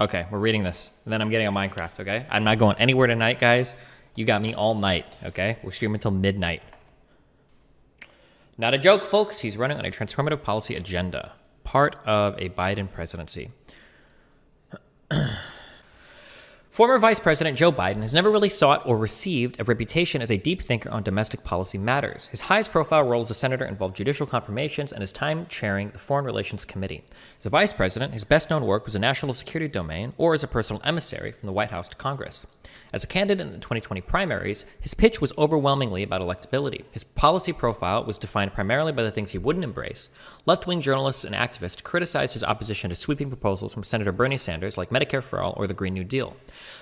Okay, we're reading this. And then I'm getting on Minecraft, okay? I'm not going anywhere tonight, guys. You got me all night, okay? We're streaming until midnight. Not a joke, folks. He's running on a transformative policy agenda, part of a Biden presidency. Former Vice President Joe Biden has never really sought or received a reputation as a deep thinker on domestic policy matters. His highest profile role as a senator involved judicial confirmations and his time chairing the Foreign Relations Committee. As a vice president, his best-known work was in national security domain or as a personal emissary from the White House to Congress. As a candidate in the 2020 primaries, his pitch was overwhelmingly about electability. His policy profile was defined primarily by the things he wouldn't embrace. Left-wing journalists and activists criticized his opposition to sweeping proposals from Senator Bernie Sanders like Medicare for All or the Green New Deal.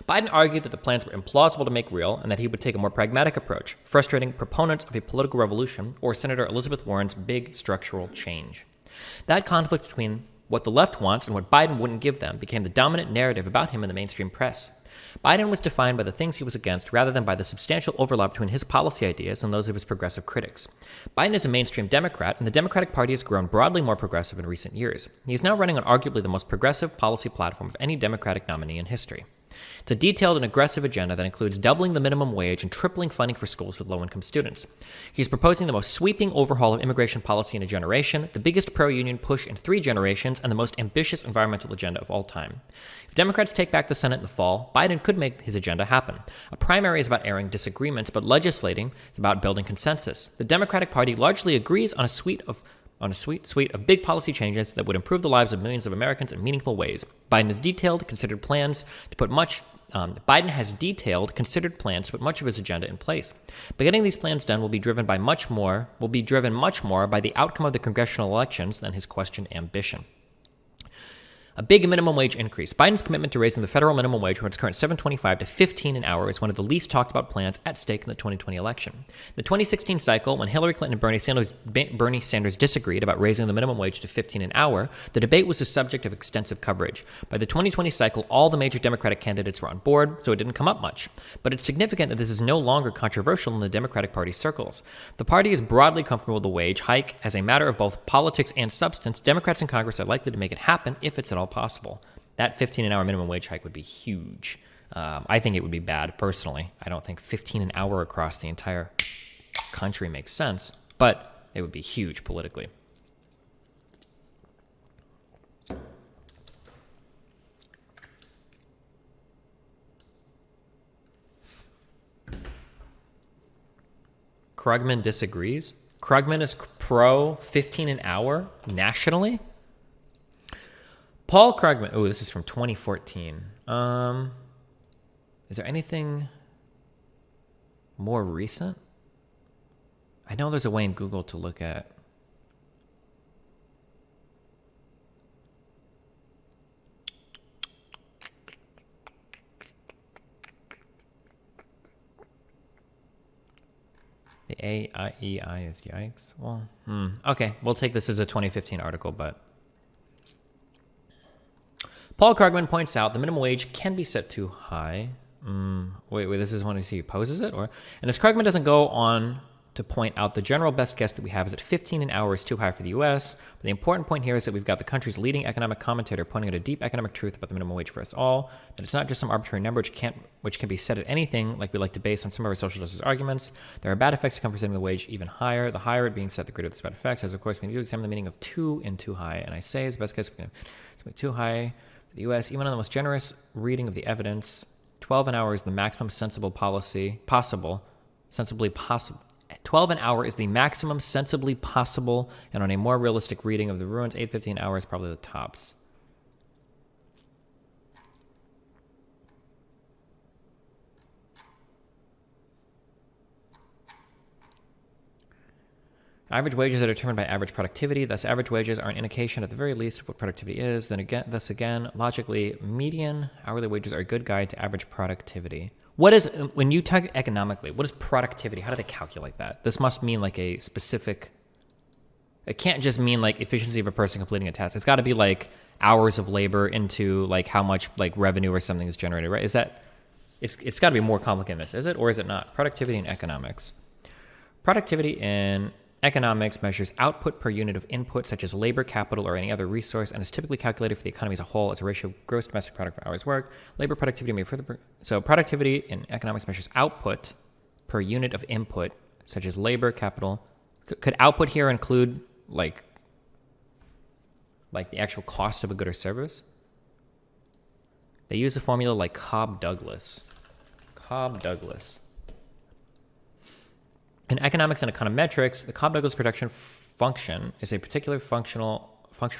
Biden argued that the plans were implausible to make real and that he would take a more pragmatic approach, frustrating proponents of a political revolution or Senator Elizabeth Warren's big structural change. That conflict between what the left wants and what Biden wouldn't give them became the dominant narrative about him in the mainstream press. Biden was defined by the things he was against rather than by the substantial overlap between his policy ideas and those of his progressive critics. Biden is a mainstream Democrat, and the Democratic Party has grown broadly more progressive in recent years. He is now running on arguably the most progressive policy platform of any Democratic nominee in history. It's a detailed and aggressive agenda that includes doubling the minimum wage and tripling funding for schools with low-income students. He's proposing the most sweeping overhaul of immigration policy in a generation, the biggest pro-union push in 3 generations, and the most ambitious environmental agenda of all time. If Democrats take back the Senate in the fall, Biden could make his agenda happen. A primary is about airing disagreements, but legislating is about building consensus. The Democratic Party largely agrees on a suite of big policy changes that would improve the lives of millions of Americans in meaningful ways. Biden has detailed considered plans to put much of his agenda in place. But getting these plans done will be driven much more by the outcome of the congressional elections than his questioned ambition. A big minimum wage increase. Biden's commitment to raising the federal minimum wage from its current $7.25 to $15 an hour is one of the least talked about plans at stake in the 2020 election. The 2016 cycle, when Hillary Clinton and Bernie Sanders disagreed about raising the minimum wage to $15 an hour, the debate was the subject of extensive coverage. By the 2020 cycle, all the major Democratic candidates were on board, so it didn't come up much. But it's significant that this is no longer controversial in the Democratic Party circles. The party is broadly comfortable with the wage hike. As a matter of both politics and substance, Democrats in Congress are likely to make it happen if it's at all possible. That $15 an hour minimum wage hike would be huge. I think it would be bad, personally. I don't think $15 an hour across the entire country makes sense, but it would be huge politically. Krugman disagrees. Krugman is pro $15 an hour nationally. Paul Krugman. Oh, this is from 2014. Is there anything more recent? I know there's a way in Google to look at. The AEI is yikes. Well, okay, we'll take this as a 2015 article, but Paul Krugman points out the minimum wage can be set too high. Wait, this is when he opposes it? And as Krugman doesn't go on to point out the general best guess that we have is that $15 an hour is too high for the U.S., but the important point here is that we've got the country's leading economic commentator pointing out a deep economic truth about the minimum wage for us all, that it's not just some arbitrary number which can be set at anything like we like to base on some of our social justice arguments. There are bad effects that come from setting the wage even higher. The higher it being set, the greater the bad effects, as of course we need to examine the meaning of too and too high, and I say as best case it's too high for the U.S., even on the most generous reading of the evidence. 12 an hour is the maximum sensibly possible. 12 an hour is the maximum sensibly possible, and on a more realistic reading of the ruins, $8.50 an hour is probably the tops. Average wages are determined by average productivity. Thus, average wages are an indication at the very least of what productivity is. Thus again, logically, median hourly wages are a good guide to average productivity. When you talk economically, what is productivity? How do they calculate that? This must mean like a specific, it can't just mean like efficiency of a person completing a task. It's got to be like hours of labor into like how much like revenue or something is generated, right? Is that, it's got to be more complicated than this, is it? Or is it not? Productivity in economics. Productivity in Economics measures output per unit of input, such as labor, capital, or any other resource, and is typically calculated for the economy as a whole as a ratio of gross domestic product for hours worked. Labor productivity may further. So productivity in economics measures output per unit of input, such as labor, capital. Could output here include like the actual cost of a good or service? They use a formula like Cobb-Douglas. Cobb-Douglas. In economics and econometrics, the Cobb-Douglas production function is a particular functional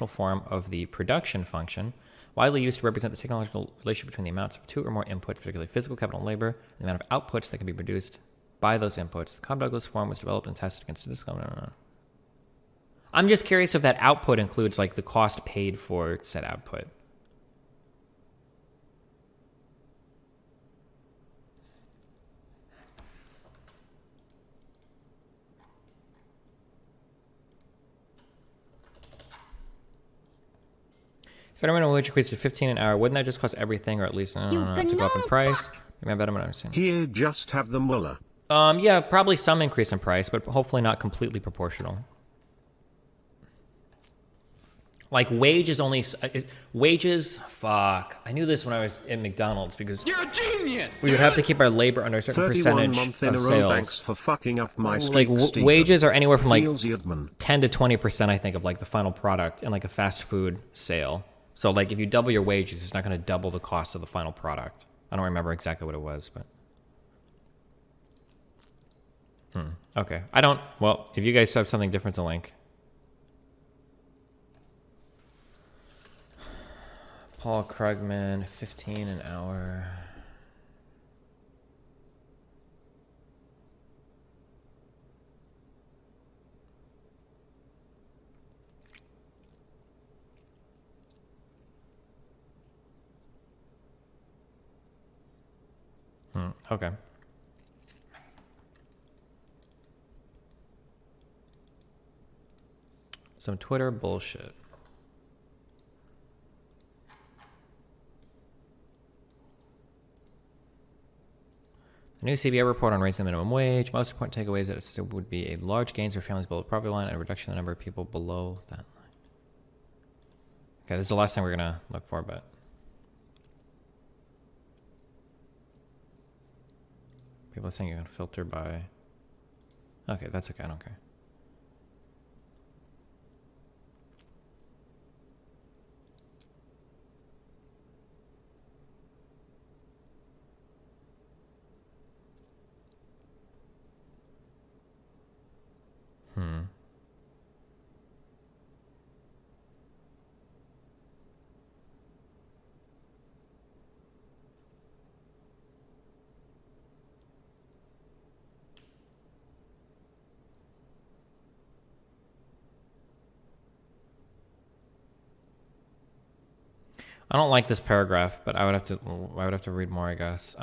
form of the production function, widely used to represent the technological relationship between the amounts of two or more inputs, particularly physical capital and labor, and the amount of outputs that can be produced by those inputs. The Cobb-Douglas form was developed and tested against statistical. I'm just curious if that output includes like the cost paid for said output. Federal minimum wage equates to 15 an hour. Wouldn't that just cost everything, or at least to go up in price? Maybe I better understand. Here, just have the mullah. Yeah, probably some increase in price, but hopefully not completely proportional. Like wages only wages. Fuck, I knew this when I was in McDonald's because you're a genius. We would have to keep our labor under a certain percentage of sales. Thanks for fucking up my streak, wages are anywhere from like 10 to 20%, I think, of like the final product in like a fast food sale. So, like, if you double your wages, it's not going to double the cost of the final product. I don't remember exactly what it was, but... Okay. I don't... Well, if you guys have something different to link... Paul Krugman, 15 an hour... Okay. Some Twitter bullshit. A new CBO report on raising the minimum wage. Most important takeaways that it would be a large gains for families below the poverty line and a reduction in the number of people below that line. Okay, this is the last thing we're going to look for, but... People are saying you can filter by... Okay, that's okay, I don't care. I don't like this paragraph, but I would have to read more, I guess.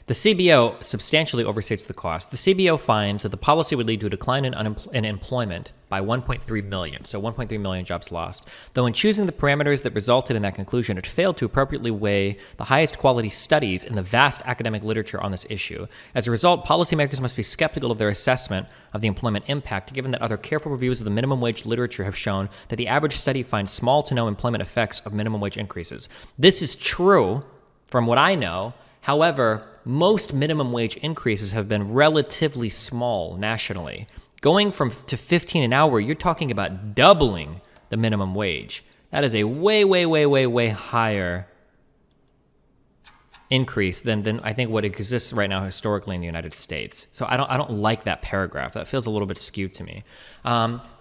The CBO substantially overstates the cost. The CBO finds that the policy would lead to a decline in employment by 1.3 million, so 1.3 million jobs lost. Though in choosing the parameters that resulted in that conclusion, it failed to appropriately weigh the highest quality studies in the vast academic literature on this issue. As a result, policymakers must be skeptical of their assessment of the employment impact, given that other careful reviews of the minimum wage literature have shown that the average study finds small to no employment effects of minimum wage increases. This is true from what I know. However, most minimum wage increases have been relatively small nationally. Going to 15 an hour, you're talking about doubling the minimum wage. That is a way higher increase than I think what exists right now historically in the United States. So I don't like that paragraph. That feels a little bit skewed to me.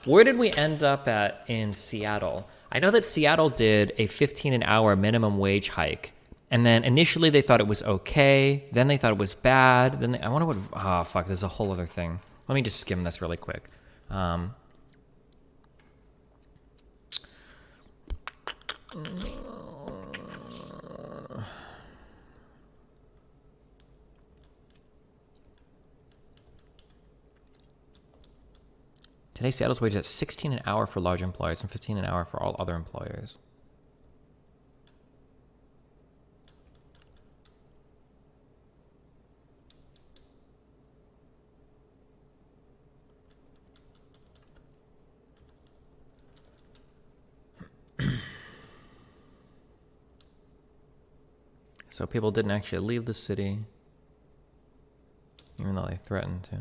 Where did we end up at in Seattle? I know that Seattle did a 15 an hour minimum wage hike. And then initially they thought it was okay. Then they thought it was bad. Then I wonder what... Oh, fuck, there's a whole other thing. Let me just skim this really quick. Today, Seattle's wage is at 16 an hour for large employers and 15 an hour for all other employers. So people didn't actually leave the city, even though they threatened to.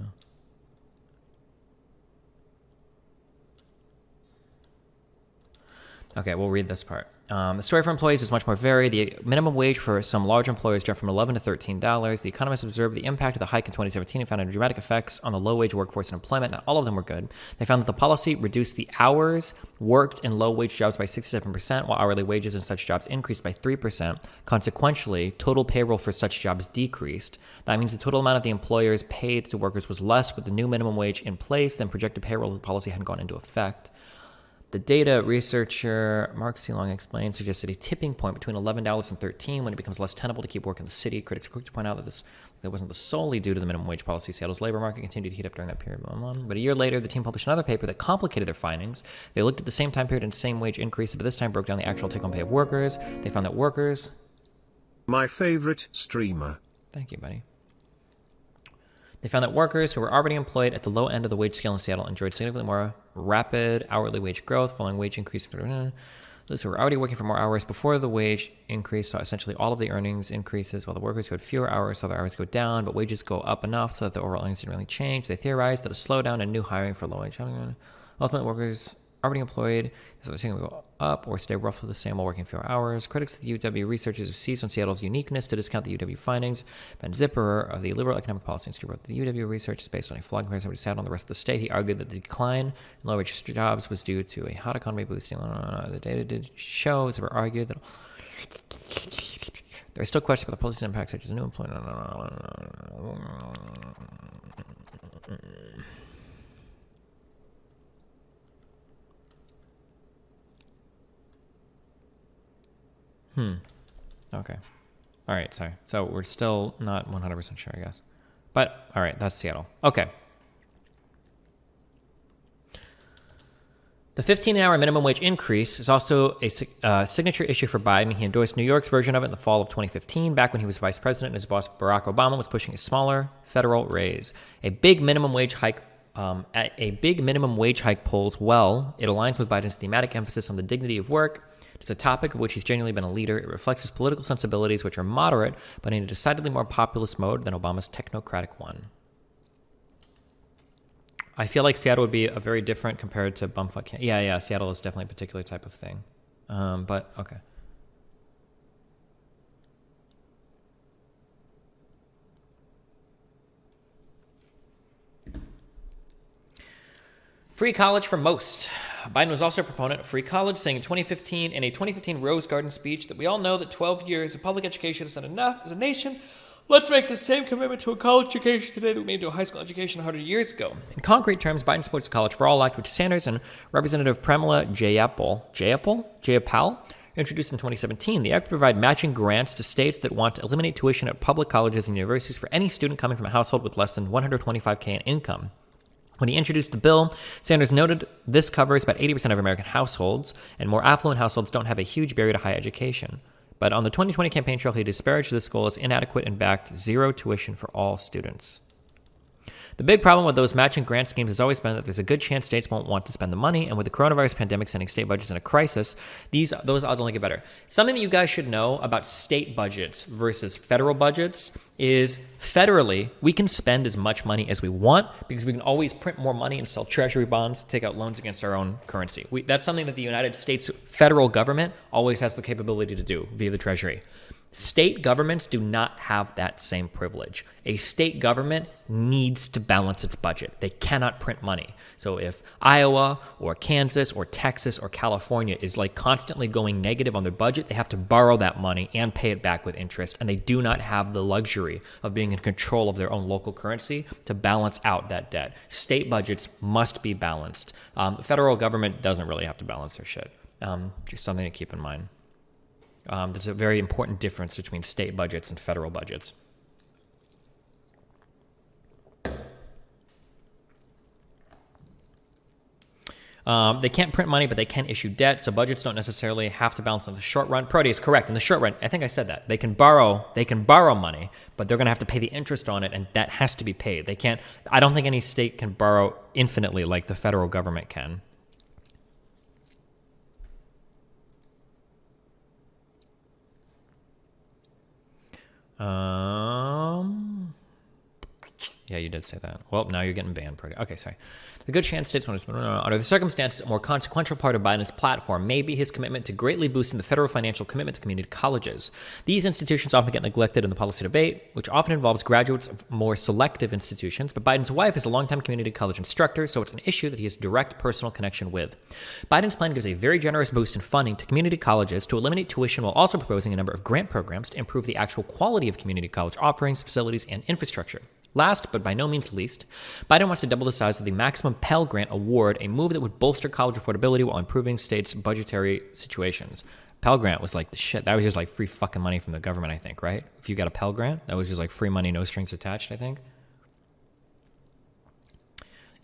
Okay, we'll read this part. The story for employees is much more varied. The minimum wage for some large employers jumped from $11 to $13. The economists observed the impact of the hike in 2017 and found dramatic effects on the low-wage workforce and employment. Not all of them were good. They found that the policy reduced the hours worked in low-wage jobs by 67%, while hourly wages in such jobs increased by 3%. Consequentially, total payroll for such jobs decreased. That means the total amount of the employers paid to workers was less with the new minimum wage in place than projected payroll if the policy hadn't gone into effect. The data researcher Mark C. Long explained suggested a tipping point between $11 and $13 when it becomes less tenable to keep work in the city. Critics are quick to point out that that wasn't solely due to the minimum wage policy. Seattle's labor market continued to heat up during that period. But a year later, the team published another paper that complicated their findings. They looked at the same time period and same wage increases, but this time broke down the actual take-home pay of workers. They found that workers... My favorite streamer. Thank you, buddy. They found that workers who were already employed at the low end of the wage scale in Seattle enjoyed significantly more rapid hourly wage growth following wage increase. Those who were already working for more hours before the wage increase saw essentially all of the earnings increases, while the workers who had fewer hours saw their hours go down, but wages go up enough so that the overall earnings didn't really change. They theorized that a slowdown in new hiring for low-wage ultimately workers already employed, so they're going to go up or stay roughly the same while working fewer hours. Critics of the UW researchers have seized on Seattle's uniqueness to discount the UW findings. Ben Zipperer of the Liberal Economic Policy Institute wrote that the UW research is based on a flawed comparison with Seattle and the rest of the state. He argued that the decline in low-wage jobs was due to a hot economy boosting. The data did show, Zipperer argued that there are still questions about the policy's impact, such as new employment. Okay. All right, sorry. So we're still not 100% sure, I guess. But, all right, that's Seattle. Okay. The 15-hour minimum wage increase is also a signature issue for Biden. He endorsed New York's version of it in the fall of 2015, back when he was vice president and his boss Barack Obama was pushing a smaller federal raise. A big minimum wage hike polls well. It aligns with Biden's thematic emphasis on the dignity of work. It's a topic of which he's genuinely been a leader. It reflects his political sensibilities, which are moderate, but in a decidedly more populist mode than Obama's technocratic one. I feel like Seattle would be a very different compared to bumfuck. Yeah, Seattle is definitely a particular type of thing. But, okay. Free college for most. Biden was also a proponent of free college, saying in a 2015 Rose Garden speech that we all know that 12 years of public education is not enough as a nation. Let's make the same commitment to a college education today that we made to a high school education 100 years ago. In concrete terms, Biden supports a College for All Act, which Sanders and Representative Pramila Jayapal introduced in 2017. The act would provide matching grants to states that want to eliminate tuition at public colleges and universities for any student coming from a household with less than $125K in income. When he introduced the bill, Sanders noted this covers about 80% of American households, and more affluent households don't have a huge barrier to higher education. But on the 2020 campaign trail, he disparaged this goal as inadequate and backed zero tuition for all students. The big problem with those matching grant schemes has always been that there's a good chance states won't want to spend the money, and with the coronavirus pandemic sending state budgets in a crisis, those odds only get better. Something that you guys should know about state budgets versus federal budgets is federally, we can spend as much money as we want because we can always print more money and sell treasury bonds, take out loans against our own currency. That's something that the United States federal government always has the capability to do via the treasury. State governments do not have that same privilege. A state government needs to balance its budget. They cannot print money. So if Iowa or Kansas or Texas or California is like constantly going negative on their budget, they have to borrow that money and pay it back with interest. And they do not have the luxury of being in control of their own local currency to balance out that debt. State budgets must be balanced. The federal government doesn't really have to balance their shit. Just something to keep in mind. There's a very important difference between state budgets and federal budgets. They can't print money, but they can issue debt, so budgets don't necessarily have to balance in the short run. Prody is correct. In the short run, I think I said that. They can borrow money, but they're going to have to pay the interest on it, and that has to be paid. They can't. I don't think any state can borrow infinitely like the federal government can. Yeah, you did say that. Well, now you're getting banned. Okay, sorry. The good chance states under the circumstances, a more consequential part of Biden's platform may be his commitment to greatly boosting the federal financial commitment to community colleges. These institutions often get neglected in the policy debate, which often involves graduates of more selective institutions, but Biden's wife is a longtime community college instructor, so it's an issue that he has direct personal connection with. Biden's plan gives a very generous boost in funding to community colleges to eliminate tuition while also proposing a number of grant programs to improve the actual quality of community college offerings, facilities, and infrastructure. Last, but by no means least, Biden wants to double the size of the maximum Pell Grant award, a move that would bolster college affordability while improving states' budgetary situations. Pell Grant was like the shit. That was just like free fucking money from the government, I think, right? If you got a Pell Grant, that was just like free money, no strings attached, I think.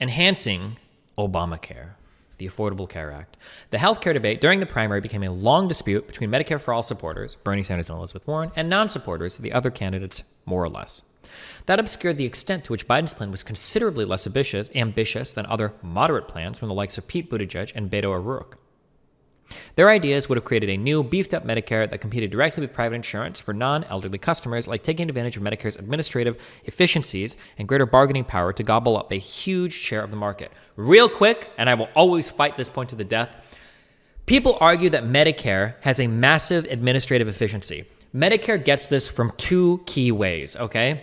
Enhancing Obamacare, the Affordable Care Act. The healthcare debate during the primary became a long dispute between Medicare for All supporters, Bernie Sanders and Elizabeth Warren, and non-supporters, the other candidates, more or less. That obscured the extent to which Biden's plan was considerably less ambitious than other moderate plans from the likes of Pete Buttigieg and Beto O'Rourke. Their ideas would have created a new, beefed-up Medicare that competed directly with private insurance for non-elderly customers, like taking advantage of Medicare's administrative efficiencies and greater bargaining power to gobble up a huge share of the market. Real quick, and I will always fight this point to the death, people argue that Medicare has a massive administrative efficiency. Medicare gets this from two key ways, okay?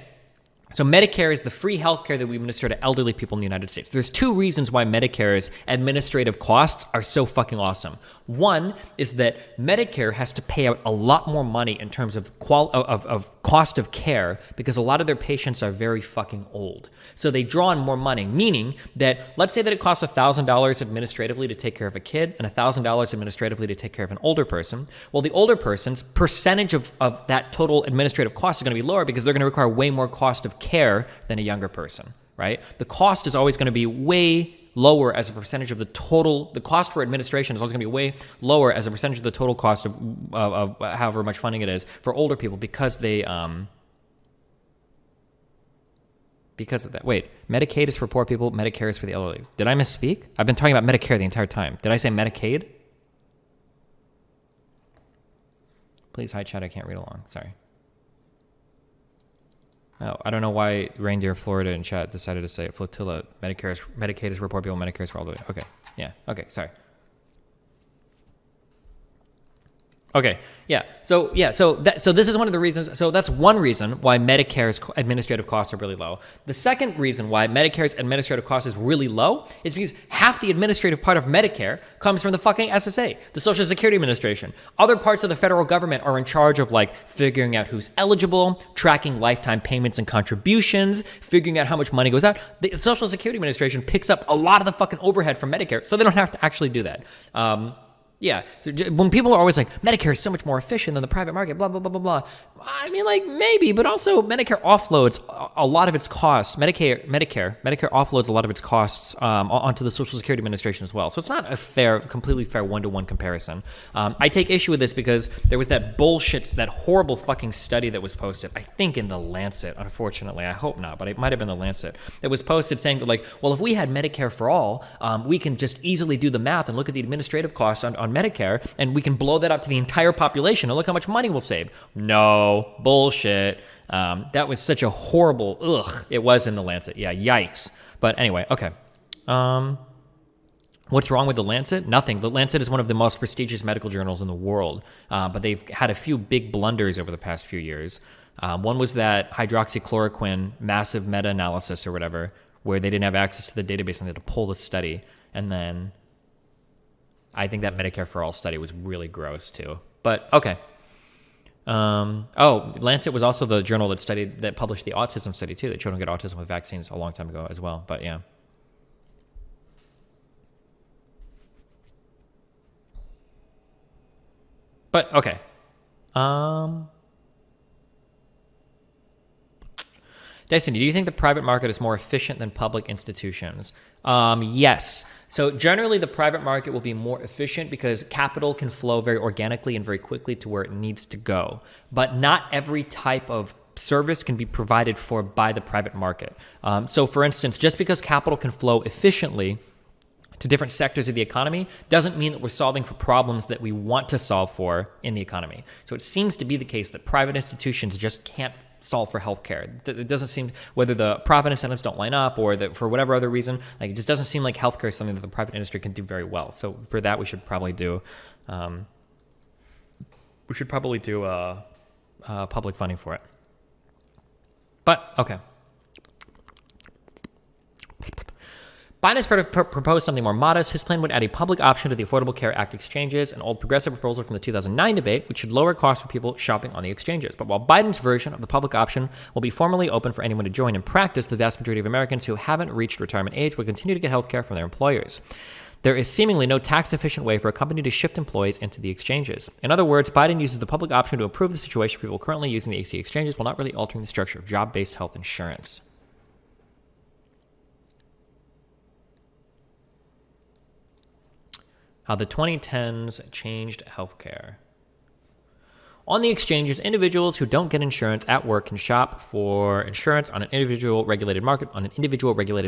So Medicare is the free healthcare that we administer to elderly people in the United States. There's two reasons why Medicare's administrative costs are so fucking awesome. One is that Medicare has to pay out a lot more money in terms of cost of care because a lot of their patients are very fucking old. So they draw in more money, meaning that let's say that it costs $1,000 administratively to take care of a kid and $1,000 administratively to take care of an older person. Well, the older person's percentage of that total administrative cost is going to be lower because they're going to require way more cost of care than a younger person, right? The cost is always going to be way lower as a percentage of the total. The cost for administration is always going to be way lower as a percentage of the total cost of however much funding it is for older people because they because of that. Wait, Medicaid is for poor people, Medicare is for the elderly. Did I misspeak? I've been talking about Medicare the entire time. Did I say Medicaid? Please, hi chat, I can't read along. Sorry. Oh, I don't know why Reindeer Florida in chat decided to say it. Flotilla. Medicaid is for poor people. Medicare is for all the way. Okay. Yeah. Okay. Sorry. Okay. Yeah. So this is one of the reasons. So that's one reason why Medicare's administrative costs are really low. The second reason why Medicare's administrative cost is really low is because half the administrative part of Medicare comes from the fucking SSA, the Social Security Administration. Other parts of the federal government are in charge of like figuring out who's eligible, tracking lifetime payments and contributions, figuring out how much money goes out. The Social Security Administration picks up a lot of the fucking overhead from Medicare, so they don't have to actually do that. Yeah, so when people are always like, Medicare is so much more efficient than the private market, blah, blah, blah, blah, blah. I mean, like, maybe, but also Medicare offloads a lot of its costs. Medicare offloads a lot of its costs onto the Social Security Administration as well. So it's not a completely fair one-to-one comparison. I take issue with this because there was that horrible fucking study that was posted, I think in The Lancet, unfortunately. I hope not, but it might have been The Lancet. That was posted saying that, like, well, if we had Medicare for all, we can just easily do the math and look at the administrative costs on Medicare, and we can blow that up to the entire population and look how much money we'll save. No, bullshit. That was such a horrible, it was in The Lancet. Yeah, yikes. But anyway, okay. What's wrong with The Lancet? Nothing. The Lancet is one of the most prestigious medical journals in the world, but they've had a few big blunders over the past few years. One was that hydroxychloroquine massive meta-analysis or whatever, where they didn't have access to the database and they had to pull the study. And then I think that Medicare for All study was really gross too. But okay. Lancet was also the journal that published the autism study too, that children get autism with vaccines a long time ago as well. But yeah. But okay. Dyson, do you think the private market is more efficient than public institutions? Yes. So generally, the private market will be more efficient because capital can flow very organically and very quickly to where it needs to go. But not every type of service can be provided for by the private market. So for instance, just because capital can flow efficiently to different sectors of the economy doesn't mean that we're solving for problems that we want to solve for in the economy. So it seems to be the case that private institutions just can't solve for healthcare. It doesn't seem, whether the profit incentives don't line up or that for whatever other reason, like it just doesn't seem like healthcare is something that the private industry can do very well. So for that, we should probably do public funding for it. But okay. Biden has proposed something more modest. His plan would add a public option to the Affordable Care Act exchanges, an old progressive proposal from the 2009 debate, which should lower costs for people shopping on the exchanges. But while Biden's version of the public option will be formally open for anyone to join in practice, the vast majority of Americans who haven't reached retirement age will continue to get health care from their employers. There is seemingly no tax-efficient way for a company to shift employees into the exchanges. In other words, Biden uses the public option to improve the situation for people currently using the AC exchanges while not really altering the structure of job-based health insurance. How the 2010s changed healthcare. On the exchanges, individuals who don't get insurance at work can shop for insurance on an individual regulated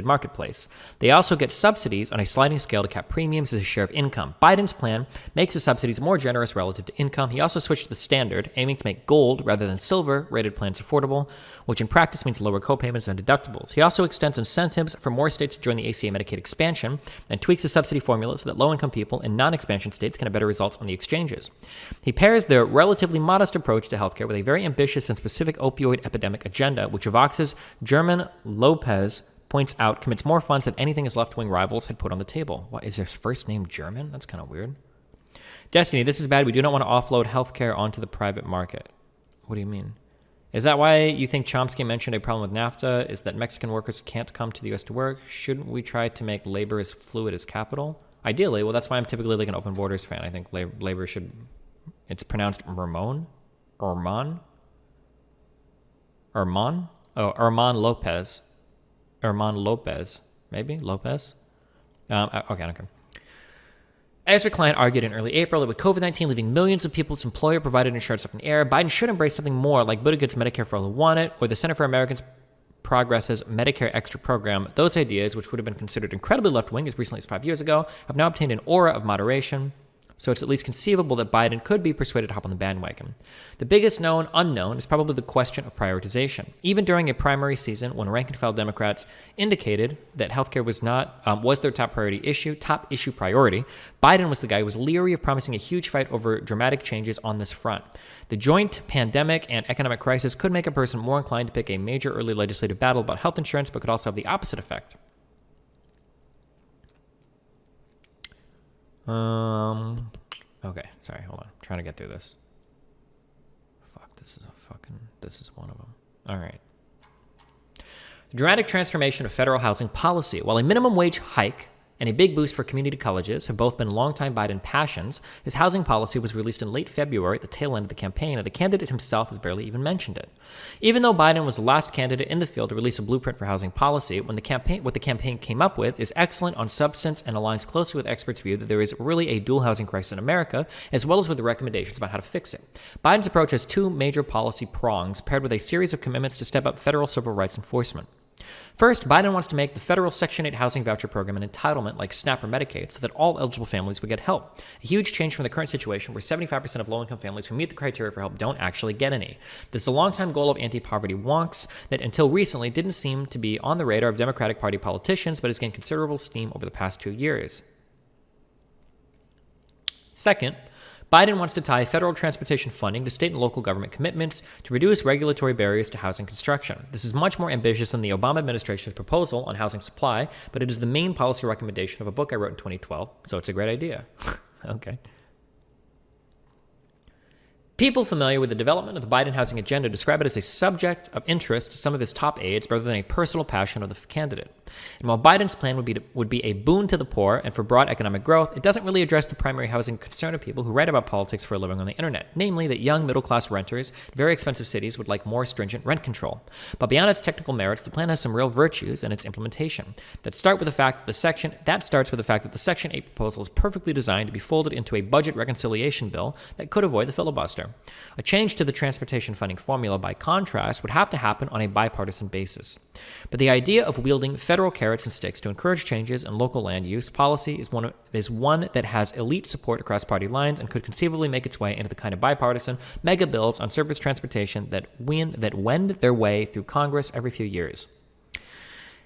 marketplace. They also get subsidies on a sliding scale to cap premiums as a share of income. Biden's plan makes the subsidies more generous relative to income. He also switched to the standard, aiming to make gold rather than silver rated plans affordable, which in practice means lower copayments and deductibles. He also extends incentives for more states to join the ACA Medicaid expansion and tweaks the subsidy formula so that low-income people in non-expansion states can have better results on the exchanges. He pairs their relatively modest approach to healthcare with a very ambitious and specific opioid epidemic agenda, which Vox's German Lopez points out commits more funds than anything his left-wing rivals had put on the table. What, is his first name German? That's kind of weird. Destiny, this is bad. We do not want to offload healthcare onto the private market. What do you mean? Is that why you think Chomsky mentioned a problem with NAFTA is that Mexican workers can't come to the U.S. to work? Shouldn't we try to make labor as fluid as capital? Ideally, well, that's why I'm typically like an open borders fan. I think labor should, it's pronounced Ramon? Arman? Oh, Arman Lopez. Arman Lopez. Maybe? Lopez? Okay, I don't care. Ezra Klein argued in early April that with COVID-19 leaving millions of people's employer-provided insurance up in the air, Biden should embrace something more like Buttigieg's Medicare for All Who Want It or the Center for Americans Progress's Medicare Extra program. Those ideas, which would have been considered incredibly left-wing as recently as 5 years ago, have now obtained an aura of moderation. So it's at least conceivable that Biden could be persuaded to hop on the bandwagon. The biggest known unknown is probably the question of prioritization. Even during a primary season, when rank-and-file Democrats indicated that healthcare was their top issue priority, Biden was the guy who was leery of promising a huge fight over dramatic changes on this front. The joint pandemic and economic crisis could make a person more inclined to pick a major early legislative battle about health insurance, but could also have the opposite effect. Okay, sorry, hold on. I'm trying to get through this. This is one of them. All right. The dramatic transformation of federal housing policy. While a minimum wage hike and a big boost for community colleges have both been longtime Biden passions, his housing policy was released in late February at the tail end of the campaign, and the candidate himself has barely even mentioned it. Even though Biden was the last candidate in the field to release a blueprint for housing policy, what the campaign came up with is excellent on substance and aligns closely with experts' view that there is really a dual housing crisis in America, as well as with the recommendations about how to fix it. Biden's approach has two major policy prongs, paired with a series of commitments to step up federal civil rights enforcement. First, Biden wants to make the federal Section 8 housing voucher program an entitlement like SNAP or Medicaid so that all eligible families would get help. A huge change from the current situation where 75% of low-income families who meet the criteria for help don't actually get any. This is a long-time goal of anti-poverty wonks that until recently didn't seem to be on the radar of Democratic Party politicians but has gained considerable steam over the past 2 years. Second, Biden wants to tie federal transportation funding to state and local government commitments to reduce regulatory barriers to housing construction. This is much more ambitious than the Obama administration's proposal on housing supply, but it is the main policy recommendation of a book I wrote in 2012, so it's a great idea. Okay. People familiar with the development of the Biden housing agenda describe it as a subject of interest to some of his top aides rather than a personal passion of the candidate. And while Biden's plan would be a boon to the poor and for broad economic growth, it doesn't really address the primary housing concern of people who write about politics for a living on the internet, namely that young middle-class renters in very expensive cities would like more stringent rent control. But beyond its technical merits, the plan has some real virtues in its implementation that starts with the fact that the Section 8 proposal is perfectly designed to be folded into a budget reconciliation bill that could avoid the filibuster. A change to the transportation funding formula, by contrast, would have to happen on a bipartisan basis. But the idea of wielding federal carrots and sticks to encourage changes in local land use policy is one that has elite support across party lines and could conceivably make its way into the kind of bipartisan mega bills on surface transportation that wend their way through Congress every few years.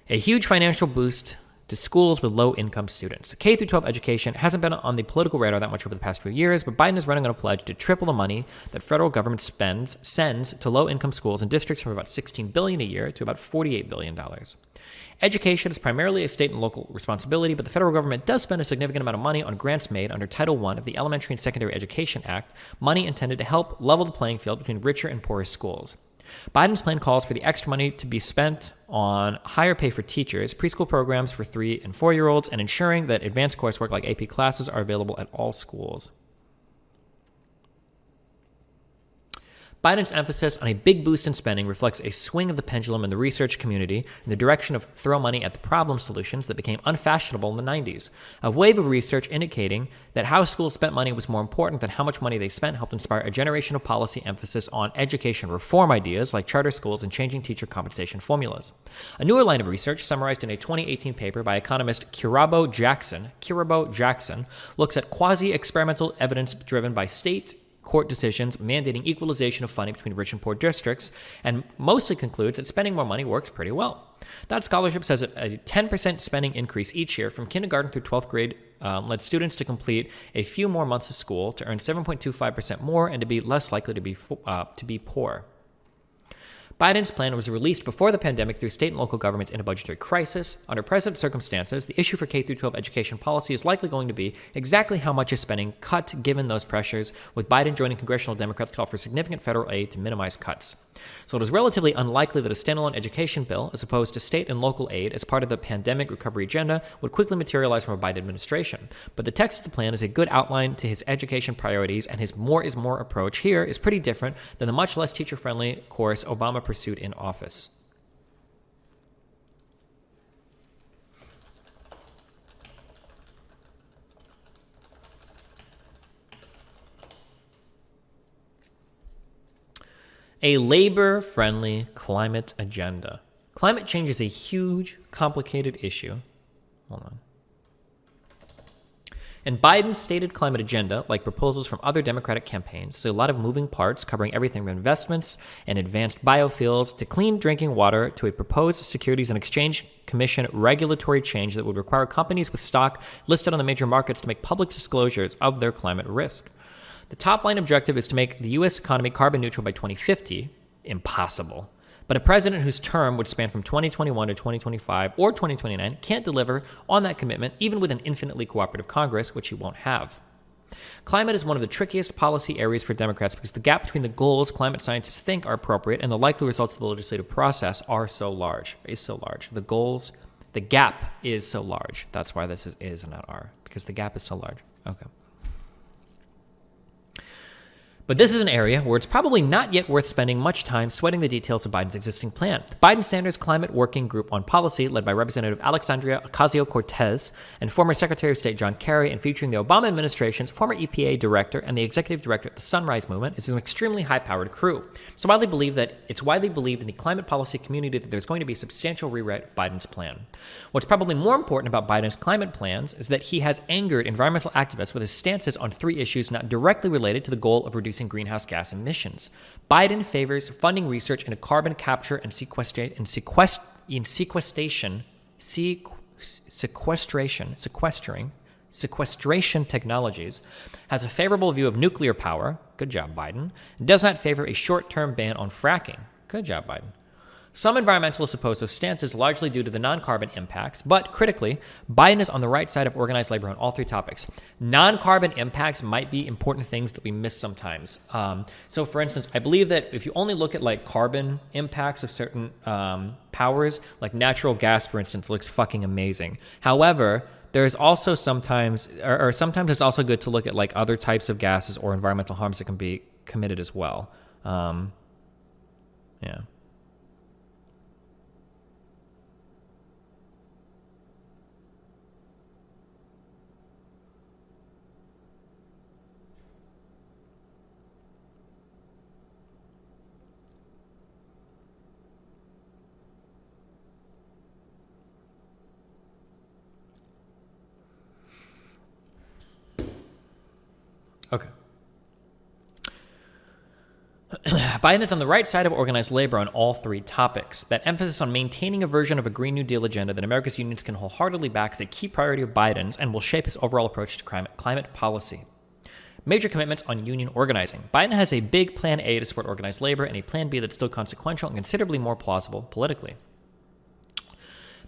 A huge financial boost to schools with low-income students. K-12 education hasn't been on the political radar that much over the past few years, but Biden is running on a pledge to triple the money that federal government sends to low-income schools and districts from about $16 billion a year to about $48 billion. Education is primarily a state and local responsibility, but the federal government does spend a significant amount of money on grants made under Title I of the Elementary and Secondary Education Act, money intended to help level the playing field between richer and poorer schools. Biden's plan calls for the extra money to be spent on higher pay for teachers, preschool programs for 3 and 4-year-olds, and ensuring that advanced coursework like AP classes are available at all schools. Biden's emphasis on a big boost in spending reflects a swing of the pendulum in the research community in the direction of throw money at the problem solutions that became unfashionable in the 90s. A wave of research indicating that how schools spent money was more important than how much money they spent helped inspire a generation of policy emphasis on education reform ideas like charter schools and changing teacher compensation formulas. A newer line of research, summarized in a 2018 paper by economist Kirabo Jackson, looks at quasi-experimental evidence driven by state court decisions mandating equalization of funding between rich and poor districts, and mostly concludes that spending more money works pretty well. That scholarship says that a 10% spending increase each year from kindergarten through 12th grade led students to complete a few more months of school, to earn 7.25% more, and to be less likely to be poor. Biden's plan was released before the pandemic through state and local governments in a budgetary crisis. Under present circumstances, the issue for K-12 education policy is likely going to be exactly how much is spending cut given those pressures, with Biden joining congressional Democrats' call for significant federal aid to minimize cuts. So it is relatively unlikely that a standalone education bill, as opposed to state and local aid as part of the pandemic recovery agenda, would quickly materialize from a Biden administration. But the text of the plan is a good outline to his education priorities, and his more is more approach here is pretty different than the much less teacher-friendly course Obama pursued in office. A labor-friendly climate agenda. Climate change is a huge, complicated issue. Hold on. And Biden's stated climate agenda, like proposals from other Democratic campaigns, see a lot of moving parts covering everything from investments and advanced biofuels to clean drinking water to a proposed Securities and Exchange Commission regulatory change that would require companies with stock listed on the major markets to make public disclosures of their climate risk. The top-line objective is to make the U.S. economy carbon neutral by 2050. Impossible. But a president whose term would span from 2021 to 2025 or 2029 can't deliver on that commitment, even with an infinitely cooperative Congress, which he won't have. Climate is one of the trickiest policy areas for Democrats because the gap between the goals climate scientists think are appropriate and the likely results of the legislative process is so large. The gap is so large. That's why this is and not are, because the gap is so large. Okay. But this is an area where it's probably not yet worth spending much time sweating the details of Biden's existing plan. The Biden-Sanders Climate Working Group on Policy, led by Representative Alexandria Ocasio-Cortez and former Secretary of State John Kerry, and featuring the Obama administration's former EPA director and the executive director of the Sunrise Movement, is an extremely high-powered crew. It's widely believed in the climate policy community that there's going to be a substantial rewrite of Biden's plan. What's probably more important about Biden's climate plans is that he has angered environmental activists with his stances on 3 issues not directly related to the goal of reducing greenhouse gas emissions. Biden favors funding research into carbon capture and sequestration technologies, has a favorable view of nuclear power, good job Biden, and does not favor a short-term ban on fracking, good job Biden. Some environmentalists oppose those stances largely due to the non-carbon impacts, but critically, Biden is on the right side of organized labor on all 3 topics. Non-carbon impacts might be important things that we miss sometimes. So for instance, I believe that if you only look at like carbon impacts of certain powers, like natural gas, for instance, looks fucking amazing. However, there's also sometimes it's also good to look at like other types of gases or environmental harms that can be committed as well. Yeah. Okay. Biden is on the right side of organized labor on all three topics. That emphasis on maintaining a version of a Green New Deal agenda that America's unions can wholeheartedly back is a key priority of Biden's and will shape his overall approach to climate policy. Major commitments on union organizing. Biden has a big Plan A to support organized labor and a Plan B that's still consequential and considerably more plausible politically.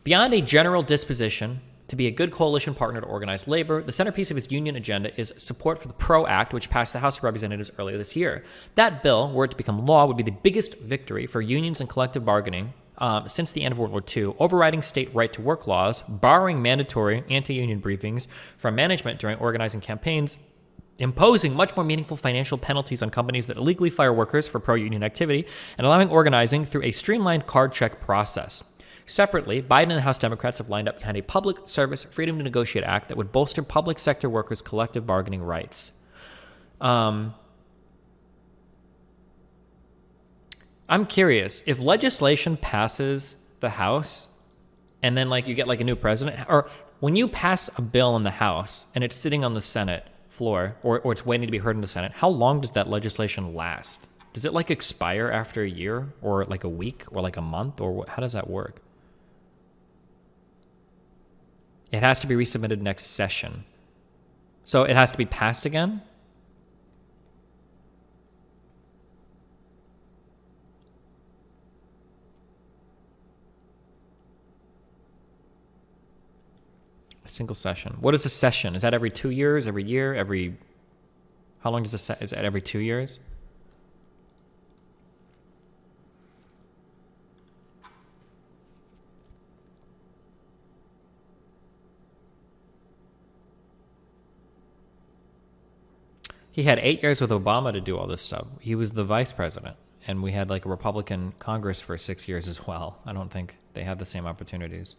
Beyond a general disposition to be a good coalition partner to organized labor, the centerpiece of his union agenda is support for the PRO Act, which passed the House of Representatives earlier this year. That bill, were it to become law, would be the biggest victory for unions and collective bargaining since the end of World War II, overriding state right-to-work laws, barring mandatory anti-union briefings from management during organizing campaigns, imposing much more meaningful financial penalties on companies that illegally fire workers for pro-union activity, and allowing organizing through a streamlined card check process. Separately, Biden and the House Democrats have lined up behind a Public Service Freedom to Negotiate Act that would bolster public sector workers' collective bargaining rights. I'm curious, if legislation passes the House and then you get a new president, or when you pass a bill in the House and it's sitting on the Senate floor or it's waiting to be heard in the Senate, how long does that legislation last? Does it expire after a year or a week or a month, or how does that work? It has to be resubmitted next session. So it has to be passed again? A single session. What is a session? Is that every 2 years, every year, how long is is that every 2 years? He had 8 years with Obama to do all this stuff. He was the vice president, and we had a Republican Congress for 6 years as well. I don't think they had the same opportunities.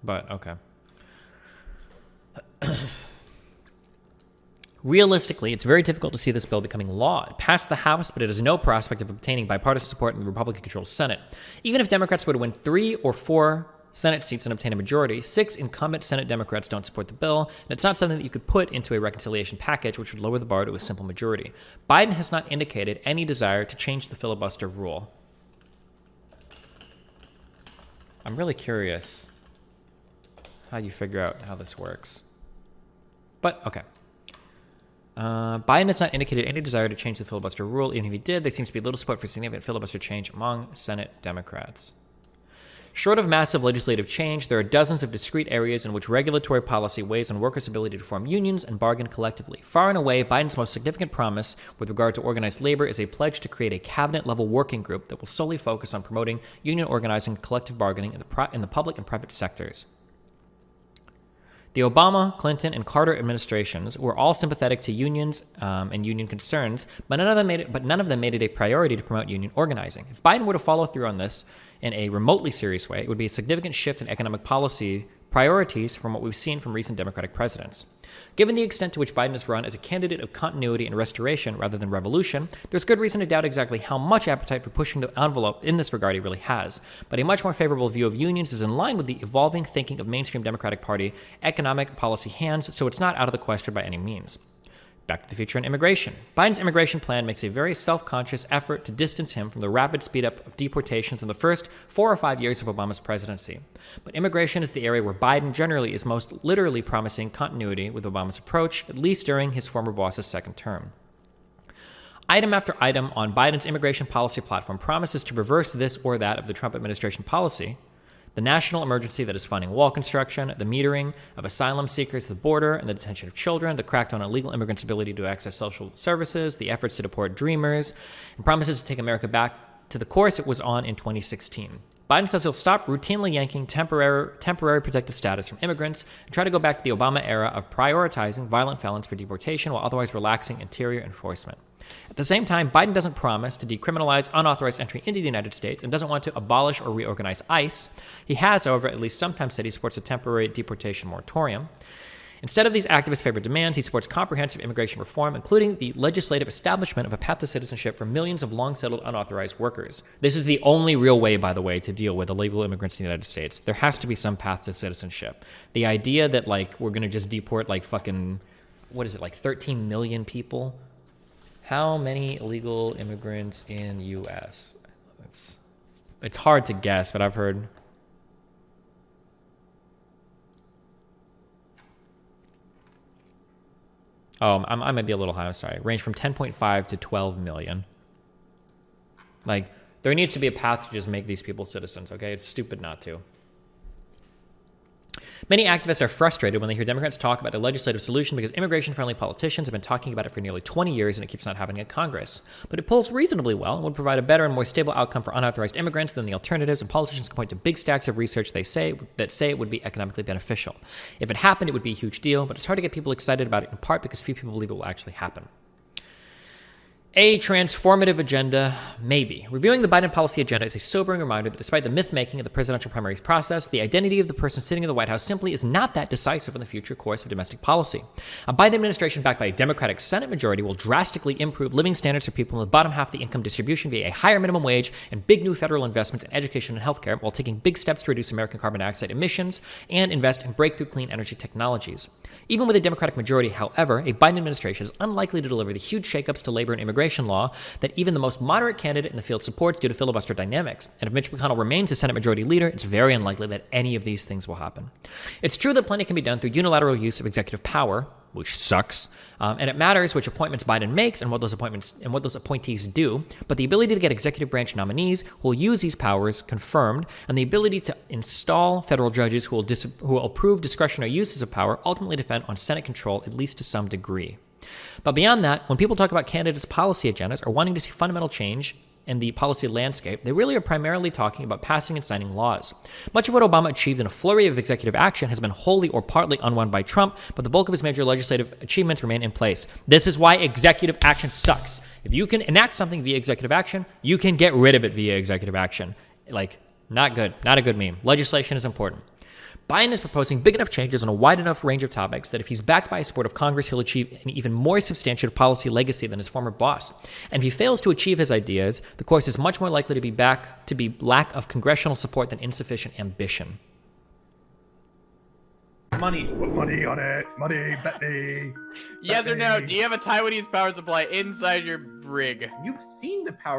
But, okay. Realistically, it's very difficult to see this bill becoming law. It passed the House, but it has no prospect of obtaining bipartisan support in the Republican-controlled Senate. Even if Democrats were to win 3 or 4 Senate seats and obtain a majority, 6 incumbent Senate Democrats don't support the bill, and it's not something that you could put into a reconciliation package, which would lower the bar to a simple majority. Biden has not indicated any desire to change the filibuster rule. I'm really curious how you figure out how this works. But, okay. Biden has not indicated any desire to change the filibuster rule. Even if he did, there seems to be little support for significant filibuster change among Senate Democrats. Short of massive legislative change, there are dozens of discrete areas in which regulatory policy weighs on workers' ability to form unions and bargain collectively. Far and away, Biden's most significant promise with regard to organized labor is a pledge to create a cabinet-level working group that will solely focus on promoting union organizing and collective bargaining in the public and private sectors. The Obama, Clinton, and Carter administrations were all sympathetic to unions and union concerns, but none of them made it a priority to promote union organizing. If Biden were to follow through on this in a remotely serious way, it would be a significant shift in economic policy priorities from what we've seen from recent Democratic presidents. Given the extent to which Biden is run as a candidate of continuity and restoration rather than revolution, there's good reason to doubt exactly how much appetite for pushing the envelope in this regard he really has. But a much more favorable view of unions is in line with the evolving thinking of mainstream Democratic Party economic policy hands, so it's not out of the question by any means. Back to the future and immigration. Biden's immigration plan makes a very self-conscious effort to distance him from the rapid speed-up of deportations in the first 4 or 5 years of Obama's presidency. But immigration is the area where Biden generally is most literally promising continuity with Obama's approach, at least during his former boss's second term. Item after item on Biden's immigration policy platform promises to reverse this or that of the Trump administration policy. The national emergency that is funding wall construction, the metering of asylum seekers at the border and the detention of children, the crackdown on illegal immigrants' ability to access social services, the efforts to deport dreamers, and promises to take America back to the course it was on in 2016. Biden says he'll stop routinely yanking temporary protected status from immigrants and try to go back to the Obama era of prioritizing violent felons for deportation while otherwise relaxing interior enforcement. At the same time, Biden doesn't promise to decriminalize unauthorized entry into the United States and doesn't want to abolish or reorganize ICE. He has, however, at least sometimes said he supports a temporary deportation moratorium. Instead of these activist favorite demands, he supports comprehensive immigration reform, including the legislative establishment of a path to citizenship for millions of long-settled unauthorized workers. This is the only real way, by the way, to deal with illegal immigrants in the United States. There has to be some path to citizenship. The idea that, like, we're going to just deport, like, fucking, what is it, like 13 million people? How many illegal immigrants in U.S.? It's hard to guess, but I've heard... Oh, I might be a little high. I'm sorry. Range from 10.5 to 12 million. Like, there needs to be a path to just make these people citizens, okay? It's stupid not to. Many activists are frustrated when they hear Democrats talk about a legislative solution because immigration-friendly politicians have been talking about it for nearly 20 years and it keeps not happening in Congress. But it polls reasonably well and would provide a better and more stable outcome for unauthorized immigrants than the alternatives, and politicians can point to big stacks of research that say it would be economically beneficial. If it happened, it would be a huge deal, but it's hard to get people excited about it in part because few people believe it will actually happen. A transformative agenda, maybe. Reviewing the Biden policy agenda is a sobering reminder that despite the myth-making of the presidential primaries process, the identity of the person sitting in the White House simply is not that decisive in the future course of domestic policy. A Biden administration backed by a Democratic Senate majority will drastically improve living standards for people in the bottom half of the income distribution via a higher minimum wage and big new federal investments in education and healthcare, while taking big steps to reduce American carbon dioxide emissions and invest in breakthrough clean energy technologies. Even with a Democratic majority, however, a Biden administration is unlikely to deliver the huge shakeups to labor and immigration law that even the most moderate candidate in the field supports due to filibuster dynamics. And if Mitch McConnell remains the Senate majority leader, it's very unlikely that any of these things will happen. It's true that plenty can be done through unilateral use of executive power, which sucks, and it matters which appointments Biden makes and what those appointees do, but the ability to get executive branch nominees who will use these powers confirmed, and the ability to install federal judges who will approve discretionary uses of power ultimately depend on Senate control, at least to some degree. But beyond that, when people talk about candidates' policy agendas or wanting to see fundamental change in the policy landscape, they really are primarily talking about passing and signing laws. Much of what Obama achieved in a flurry of executive action has been wholly or partly unwon by Trump, but the bulk of his major legislative achievements remain in place. This is why executive action sucks. If you can enact something via executive action, you can get rid of it via executive action. Like, not good. Not a good meme. Legislation is important. Biden is proposing big enough changes on a wide enough range of topics that if he's backed by a support of Congress, he'll achieve an even more substantial policy legacy than his former boss. And if he fails to achieve his ideas, the course is much more likely to be lack of congressional support than insufficient ambition. Money. Put money on it. Money, bet me. Yes or no? Do you have a Taiwanese power supply inside your rig? You've seen the power